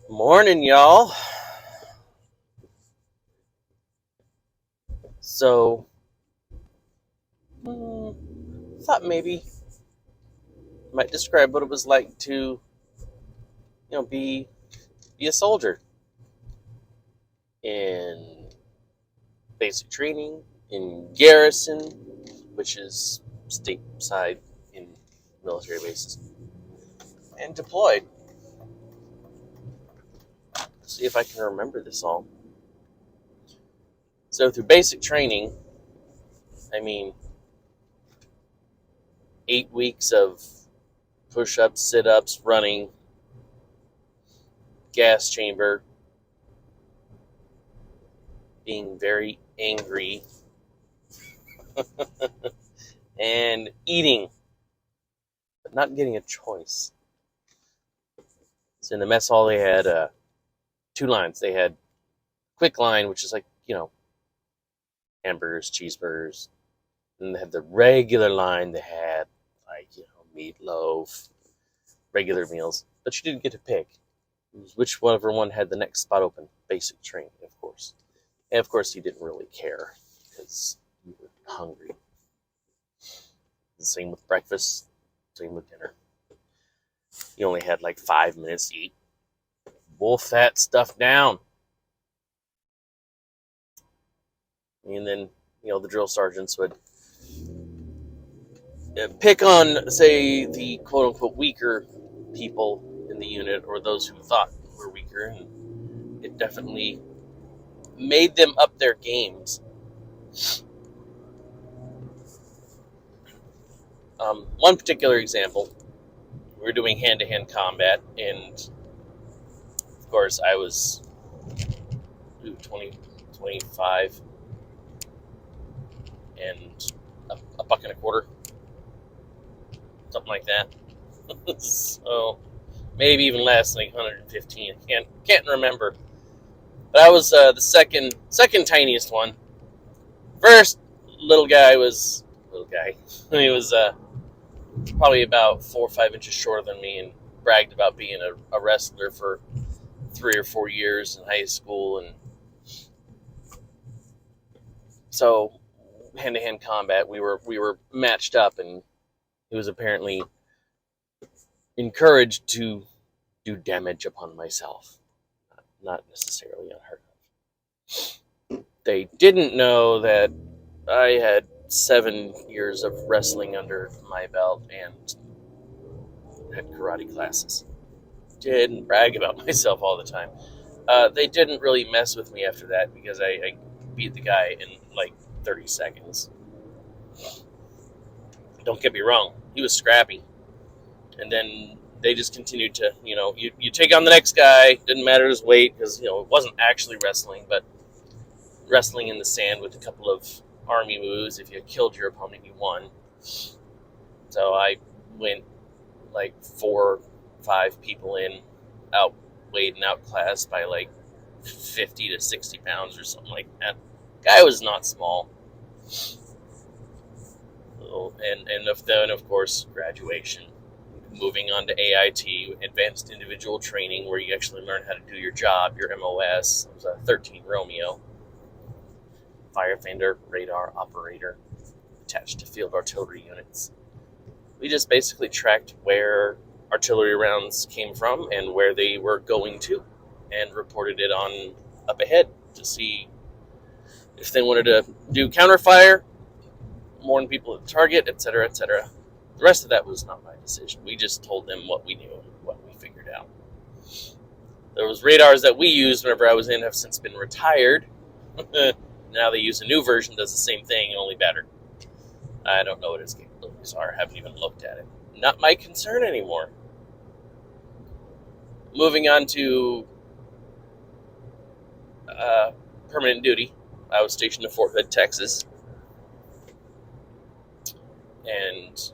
Morning, y'all. So, thought maybe I might describe what it was like to, be a soldier in basic training in Garrison, which is stateside in military bases, and deployed. See if I can remember this all. So, through basic training, I mean 8 weeks of push-ups, sit-ups, running, gas chamber, being very angry, and eating, but not getting a choice. So in the mess hall, they had two lines. They had quick line, which is like, hamburgers, cheeseburgers. And they had the regular line. They had like, meatloaf, regular meals. But you didn't get to pick. It was whichever one had the next spot open. Basic training, of course. And of course, you didn't really care because you were hungry. The same with breakfast, same with dinner. You only had like 5 minutes to eat. Wolf that stuff down. And then, the drill sergeants would pick on, say, the quote unquote weaker people in the unit or those who thought were weaker. And it definitely made them up their games. One particular example, we were doing hand to hand combat, and of course, I was 20, 25, and a buck and a quarter, something like that. So maybe even less, like 115. I can't remember. But I was the second tiniest one. First little guy was little guy. He was probably about 4 or 5 inches shorter than me, and bragged about being a wrestler for 3 or 4 years in high school. And so hand to hand combat, we were matched up, and he was apparently encouraged to do damage upon myself, not necessarily unheard of. They didn't know that I had 7 years of wrestling under my belt and had karate classes. Didn't brag about myself all the time. They didn't really mess with me after that because I beat the guy in like 30 seconds. Don't get me wrong, he was scrappy. And then they just continued to, you take on the next guy, didn't matter his weight, because, it wasn't actually wrestling, but wrestling in the sand with a couple of army moves. If you killed your opponent, you won. So I went like 4 or 5 people in, outweighed and outclassed by like 50 to 60 pounds or something like that. Guy was not small. And of course, graduation. Moving on to AIT, Advanced Individual Training, where you actually learn how to do your job, your MOS. It was a 13 Romeo. Firefinder, radar operator, attached to field artillery units. We just basically tracked where artillery rounds came from and where they were going to, and reported it on up ahead to see if they wanted to do counterfire, warn people at the target, etc., etc. The rest of that was not my decision. We just told them what we knew and what we figured out. Those radars that we used whenever I was in have since been retired. Now they use a new version, does the same thing, only better. I don't know what its capabilities are. I haven't even looked at it. Not my concern anymore. Moving on to permanent duty. I was stationed in Fort Hood, Texas. And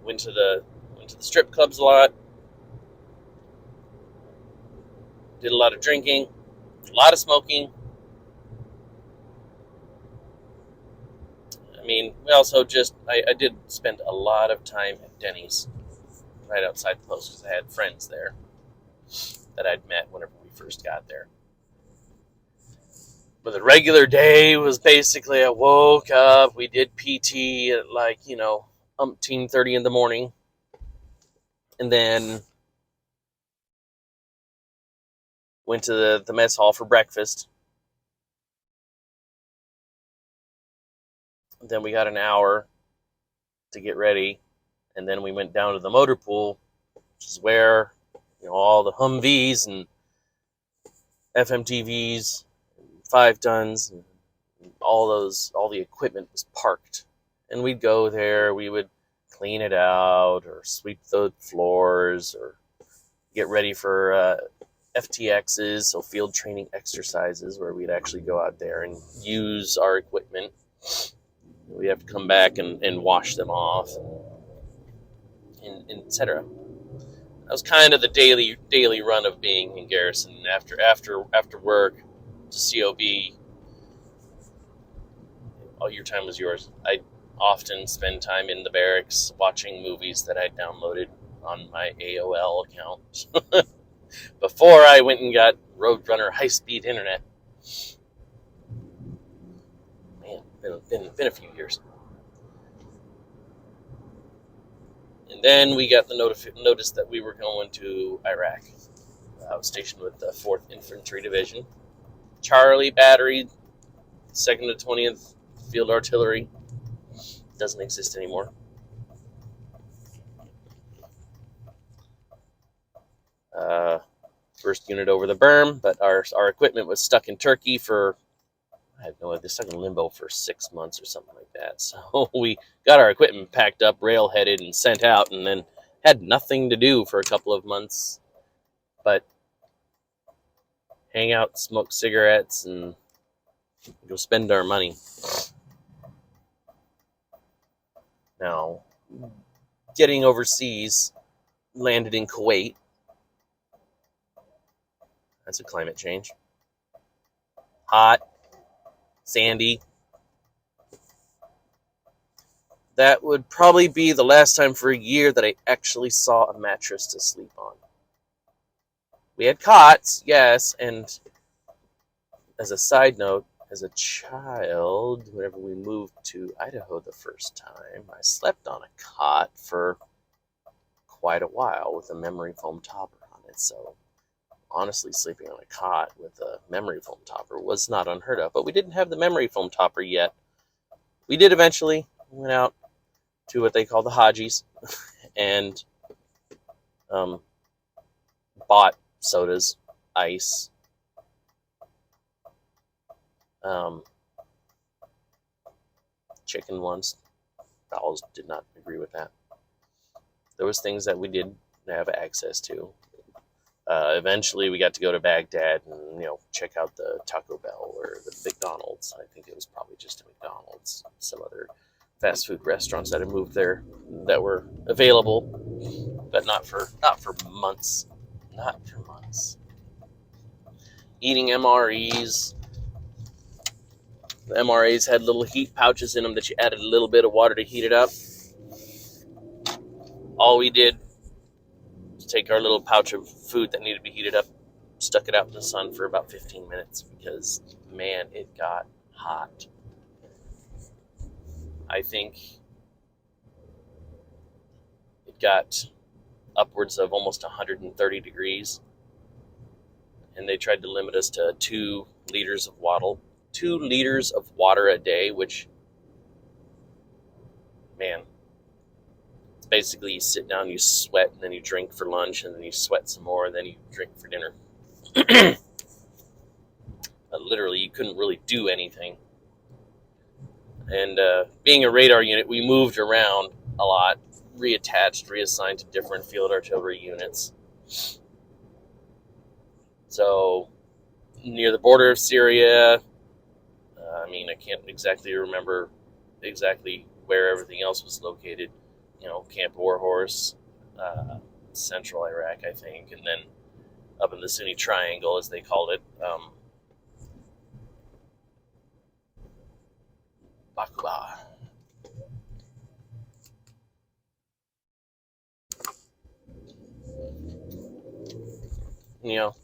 went to the strip clubs a lot. Did a lot of drinking, a lot of smoking. I mean, we also I did spend a lot of time at Denny's right outside the post because I had friends there. that I'd met whenever we first got there. But the regular day was basically I woke up, we did PT at 30 in the morning, and then went to the mess hall for breakfast. Then we got an hour to get ready, and then we went down to the motor pool, which is where all the Humvees and FMTVs, 5 tons, and all the equipment was parked. And we'd go there, we would clean it out, or sweep the floors, or get ready for FTXs, so field training exercises, where we'd actually go out there and use our equipment. We'd have to come back and wash them off, and etc. That was kind of the daily run of being in Garrison. After work to COB, all your time was yours. I often spend time in the barracks watching movies that I downloaded on my AOL account before I went and got Roadrunner high-speed internet. Man, been a few years. And then we got the notice that we were going to Iraq. I was stationed with the 4th Infantry Division. Charlie Battery, 2nd to 20th Field Artillery. Doesn't exist anymore. First unit over the berm, but our equipment was stuck in Turkey for, I have no idea, stuck in limbo for 6 months or something like that. So we got our equipment packed up, rail-headed, and sent out, and then had nothing to do for a couple of months but hang out, smoke cigarettes, and go spend our money. Now, getting overseas, landed in Kuwait. That's a climate change. Hot, sandy. That would probably be the last time for a year that I actually saw a mattress to sleep on. We had cots, yes, and as a side note, as a child, whenever we moved to Idaho the first time, I slept on a cot for quite a while with a memory foam topper on it. So honestly, sleeping on a cot with a memory foam topper was not unheard of. But we didn't have the memory foam topper yet. We did eventually. We went out to what they call the Hajis and bought sodas, ice, chicken once. Bowels did not agree with that. There was things that we did have access to. Eventually, we got to go to Baghdad and check out the Taco Bell or the McDonald's. I think it was probably just a McDonald's. Some other fast food restaurants that had moved there that were available, but not for months. Not for months. Eating MREs. The MREs had little heat pouches in them that you added a little bit of water to heat it up. All we did was take our little pouch of food that needed to be heated up, stuck it out in the sun for about 15 minutes because, man, it got hot. I think it got upwards of almost 130 degrees, and they tried to limit us to 2 liters of water a day, which, man, it's basically you sit down, you sweat, and then you drink for lunch, and then you sweat some more, and then you drink for dinner. Literally, you couldn't really do anything. And being a radar unit, we moved around a lot, reattached, reassigned to different field artillery units. So, near the border of Syria, I can't exactly remember where everything else was located. Camp Warhorse, central Iraq, I think, and then up in the Sunni Triangle, as they called it, Bakuba. you know,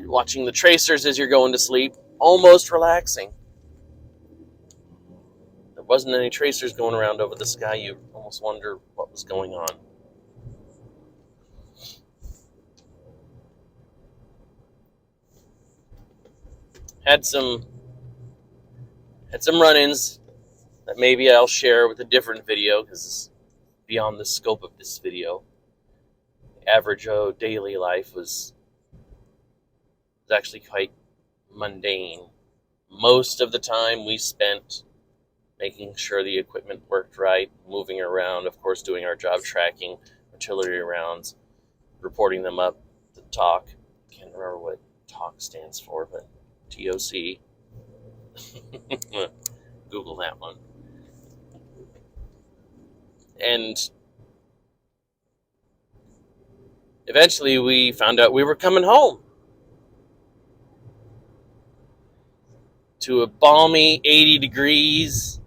watching the tracers as you're going to sleep, almost relaxing. There wasn't any tracers going around over the sky. You almost wonder what was going on. Had some run-ins that maybe I'll share with a different video because it's beyond the scope of this video. Average Joe daily life was actually quite mundane. Most of the time we spent making sure the equipment worked right, moving around, of course doing our job, tracking artillery rounds, reporting them up to TOC. Can't remember what TOC stands for, but TOC. Google that one. And eventually we found out we were coming home to a balmy 80 degrees.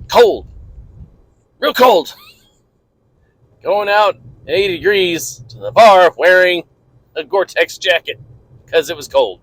Cold. Real cold. Going out 80 degrees to the bar wearing a Gore-Tex jacket because it was cold.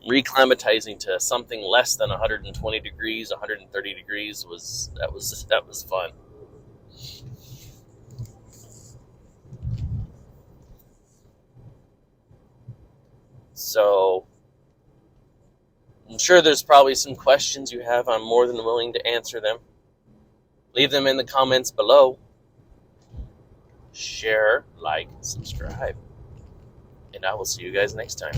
Reclimatizing to something less than 120 degrees, 130 degrees was fun. So I'm sure there's probably some questions you have. I'm more than willing to answer them. Leave them in the comments below. Share, like, subscribe. And I will see you guys next time.